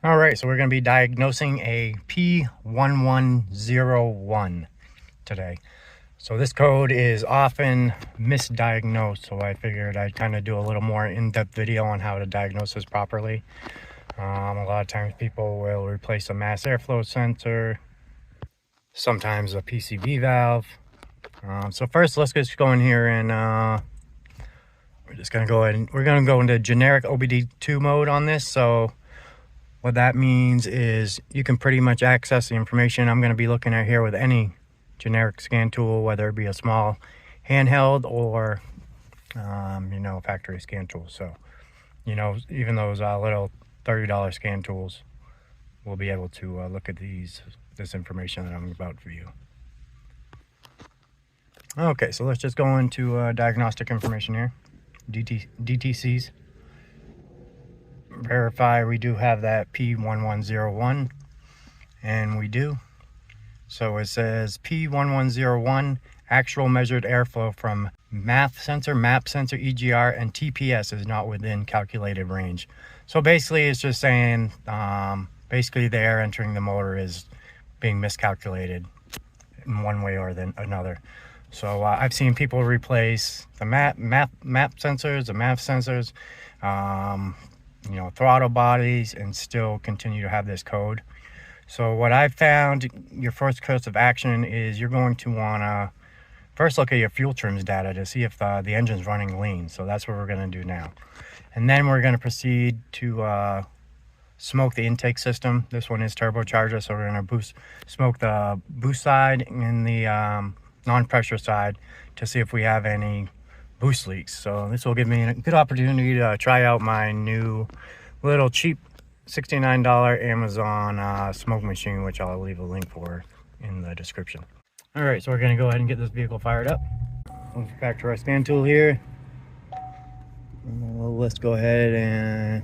All right, so we're going to be diagnosing a P1101 today. So this code is often misdiagnosed, so I figured I'd kind of do a little more in-depth video on how to diagnose this properly. A lot of times people will replace a mass airflow sensor, sometimes a PCV valve. So first, let's just go in here and we're just going to go ahead and we're going to go into generic OBD2 mode on this. So what that means is you can pretty much access the information I'm going to be looking at here with any generic scan tool, whether it be a small handheld or, factory scan tool. So, even those little $30 scan tools will be able to look at this information that I'm about for you. Okay, so let's just go into diagnostic information here, DTCs. Verify we do have that P1101, and we do. So it says P1101 actual measured airflow from MAP sensor, EGR, and TPS is not within calculated range. So basically it's just saying basically the air entering the motor is being miscalculated in one way or another. So I've seen people replace the MAP sensors, the MAF sensors, throttle bodies, and still continue to have this code. So what I found, your first course of action is you're going to want to first look at your fuel trims data to see if the engine's running lean. So that's what we're going to do now. And then we're going to proceed to smoke the intake system. This one is turbocharger, so we're going to smoke the boost side and the non-pressure side to see if we have any boost leaks. So this will give me a good opportunity to try out my new little cheap $69 Amazon smoke machine, which I'll leave a link for in the description. All right, so we're going to go ahead and get this vehicle fired up. Back to our scan tool here. Let's go ahead and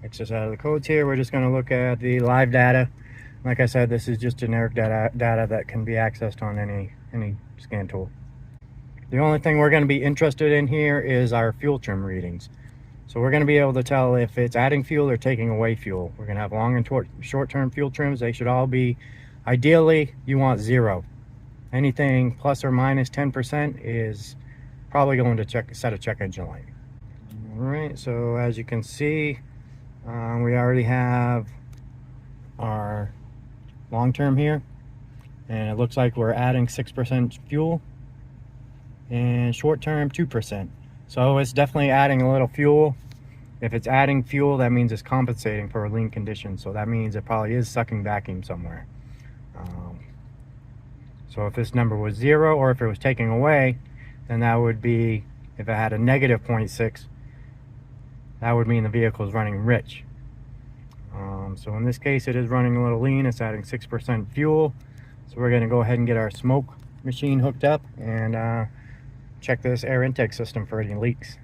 exit out of the codes here. We're just going to look at the live data. Like I said, this is just generic data that can be accessed on any scan tool. The only thing we're going to be interested in here is our fuel trim readings. So we're going to be able to tell if it's adding fuel or taking away fuel. We're going to have long and short-term fuel trims. They should all be, ideally, you want 0. Anything plus or minus 10% is probably going to set a check engine light. All right, so as you can see, we already have our long term here, and it looks like we're adding 6% fuel, and short term 2%. So it's definitely adding a little fuel. If it's adding fuel, that means it's compensating for a lean condition. So that means it probably is sucking vacuum somewhere. So if this number was 0, or if it was taking away, then that would be, if it had a negative 0.6, that would mean the vehicle is running rich. So in this case, it is running a little lean. It's adding 6% fuel. So we're going to go ahead and get our smoke machine hooked up and check this air intake system for any leaks.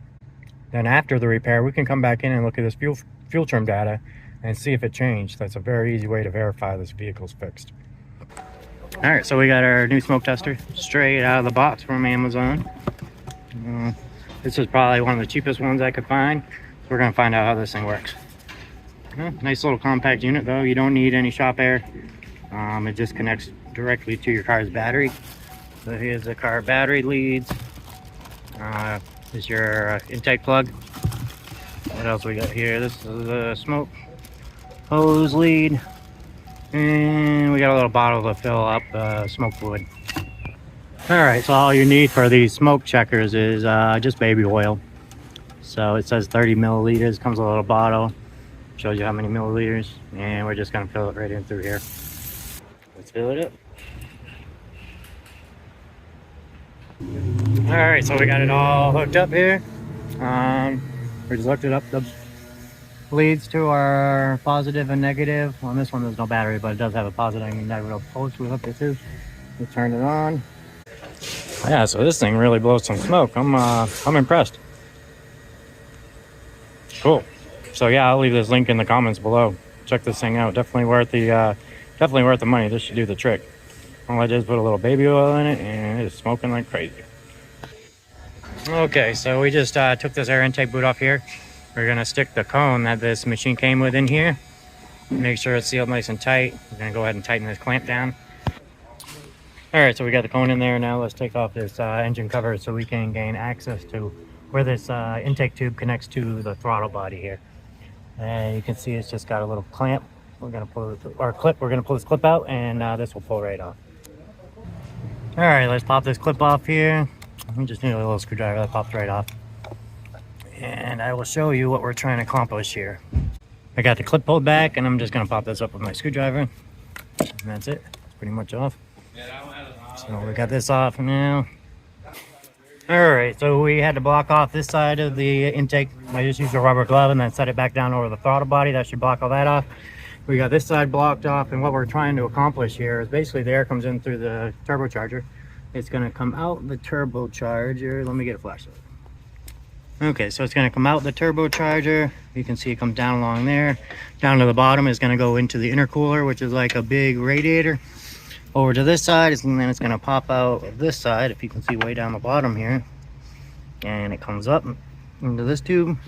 Then after the repair, we can come back in and look at this fuel trim data and see if it changed. That's a very easy way to verify this vehicle's fixed. All right, so we got our new smoke tester straight out of the box from Amazon. This is probably one of the cheapest ones I could find. So we're gonna find out how this thing works. Nice little compact unit though. You don't need any shop air. It just connects directly to your car's battery. So here's the car battery leads. This is your intake plug. What else we got here? This is the smoke hose lead. And we got a little bottle to fill up smoke fluid. Alright, so all you need for these smoke checkers is just baby oil. So it says 30 milliliters, comes with a little bottle. Shows you how many milliliters. And we're just going to fill it right in through here. Let's fill it up. Alright, so we got it all hooked up here. We just hooked it up. The leads to our positive and negative. On this one there's no battery, but it does have a positive and negative post we hooked it to. We turn it on. Yeah, so this thing really blows some smoke. I'm impressed. Cool. So yeah, I'll leave this link in the comments below. Check this thing out. Definitely worth the money. This should do the trick. All I did is put a little baby oil in it, and it is smoking like crazy. Okay, so we just took this air intake boot off here. We're gonna stick the cone that this machine came with in here, Make sure it's sealed nice and tight. We're gonna go ahead and tighten this clamp down. All right, so we got the cone in there. Now let's take off this engine cover so we can gain access to where this intake tube connects to the throttle body here. And you can see it's just got a little clamp. We're gonna pull our clip. We're gonna pull this clip out, and this will pull right off. All right, let's pop this clip off here. We just need a little screwdriver that pops right off. And I will show you what we're trying to accomplish here. I got the clip pulled back, and I'm just gonna pop this up with my screwdriver. And that's it. It's pretty much off. So we got this off now. All right, so we had to block off this side of the intake. I just used a rubber glove and then set it back down over the throttle body. That should block all that off. We got this side blocked off, and what we're trying to accomplish here is basically the air comes in through the turbocharger. It's gonna come out the turbocharger. Let me get a flashlight. Okay, so it's gonna come out the turbocharger. You can see it comes down along there. Down to the bottom is gonna go into the intercooler, which is like a big radiator. Over to this side, and then it's gonna pop out of this side, if you can see way down the bottom here. And it comes up into this tube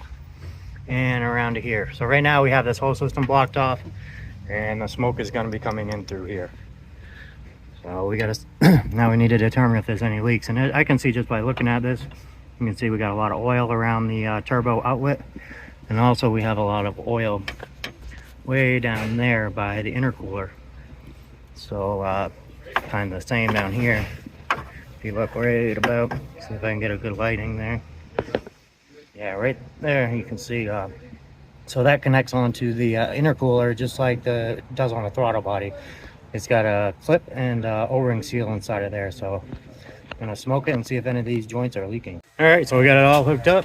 and around to here. So right now we have this whole system blocked off, and the smoke is gonna be coming in through here. So we gotta, now we need to determine if there's any leaks. And I can see just by looking at this, you can see we got a lot of oil around the turbo outlet. And also we have a lot of oil way down there by the intercooler. So kind of the same down here. If you look right about, see if I can get a good lighting there. Yeah, right there you can see. So that connects onto the intercooler just like it does on the throttle body. It's got a clip and O-ring seal inside of there. So I'm gonna smoke it and see if any of these joints are leaking. All right, so we got it all hooked up.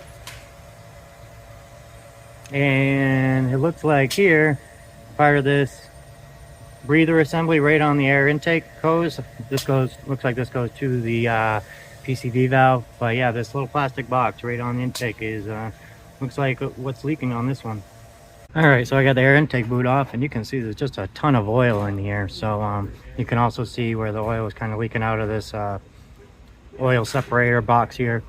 And it looks like here, fire this breather assembly right on the air intake hose. This looks like this goes to the PCV valve. But yeah, this little plastic box right on the intake is looks like what's leaking on this one. All right, so I got the air intake boot off, and you can see there's just a ton of oil in here. So you can also see where the oil is kind of leaking out of this oil separator box here.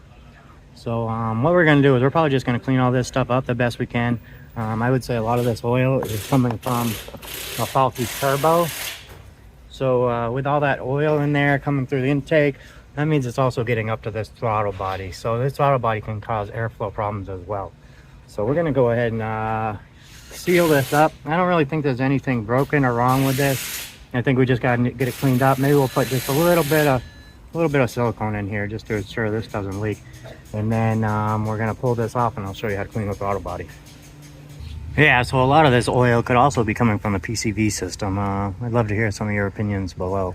So what we're going to do is we're probably just going to clean all this stuff up the best we can. I would say a lot of this oil is coming from a faulty turbo. So with all that oil in there coming through the intake, that means it's also getting up to this throttle body. So this throttle body can cause airflow problems as well. So we're going to go ahead and seal this up. I don't really think there's anything broken or wrong with this. I think we just got to get it cleaned up. Maybe we'll put just a little bit of silicone in here just to ensure this doesn't leak. And then we're going to pull this off, and I'll show you how to clean the throttle body. Yeah, so a lot of this oil could also be coming from the PCV system. I'd love to hear some of your opinions below.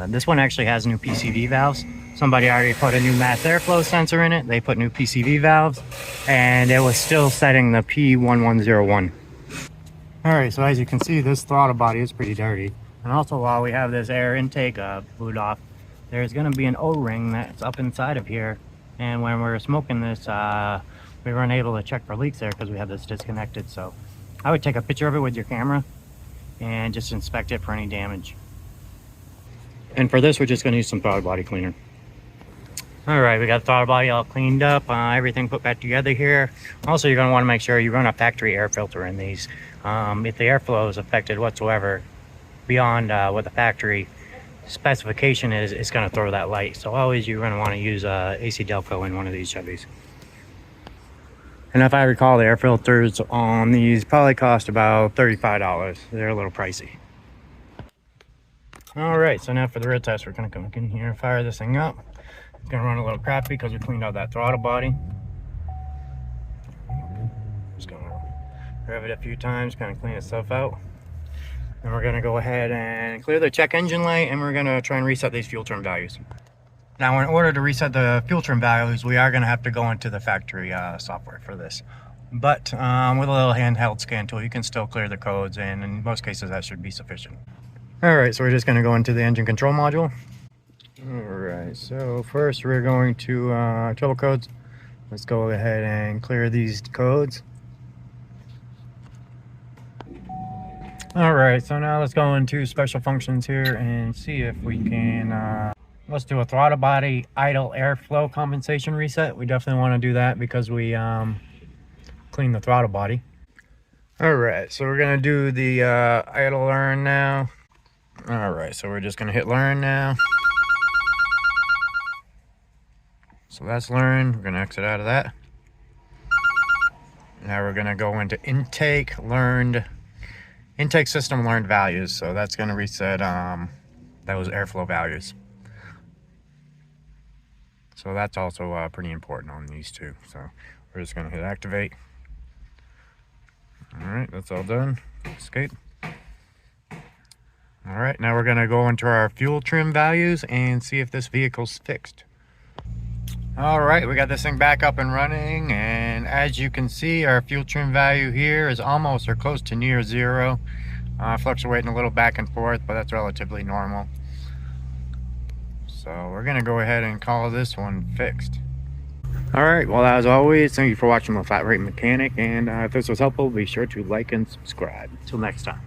This one actually has new PCV valves. Somebody already put a new mass airflow sensor in it. They put new PCV valves, and it was still setting the P1101. All right, so as you can see, this throttle body is pretty dirty. And also, while we have this air intake boot off, there's going to be an O-ring that's up inside of here. And when we're smoking this, we weren't able to check for leaks there because we have this disconnected. So I would take a picture of it with your camera and just inspect it for any damage. And for this, we're just going to use some throttle body cleaner. All right, we got the throttle body all cleaned up, everything put back together here. Also, you're going to want to make sure you run a factory air filter in these. If the airflow is affected whatsoever beyond what the factory specification is, it's going to throw that light. So always you're going to want to use AC Delco in one of these Chevys. And if I recall, the air filters on these probably cost about $35. They're a little pricey. All right, so now for the real test, we're going to come in here and fire this thing up. It's going to run a little crappy because we cleaned out that throttle body. Just going to rev it a few times, kind of clean itself out. And we're going to go ahead and clear the check engine light, and we're going to try and reset these fuel trim values. Now, in order to reset the fuel trim values, we are going to have to go into the factory software for this. But with a little handheld scan tool, you can still clear the codes, and in most cases that should be sufficient. Alright, so we're just going to go into the engine control module. Alright, so first we're going to trouble codes. Let's go ahead and clear these codes. Alright, so now let's go into special functions here and see if we can let's do a throttle body idle airflow compensation reset. We definitely want to do that because we clean the throttle body. Alright, so we're gonna do the idle learn now. Alright, so we're just gonna hit learn now. So that's learn. We're gonna exit out of that. Now we're gonna go into intake system learned values. So that's gonna reset those airflow values. So that's also pretty important on these two. So we're just gonna hit activate. Alright, that's all done. Escape. Alright, now we're gonna go into our fuel trim values and see if this vehicle's fixed. Alright, we got this thing back up and running, and as you can see, our fuel trim value here is almost or close to near zero. Fluctuating a little back and forth, but that's relatively normal. So we're gonna go ahead and call this one fixed. Alright, well, as always, thank you for watching The Flat Rate Mechanic, and if this was helpful, be sure to like and subscribe. Until next time.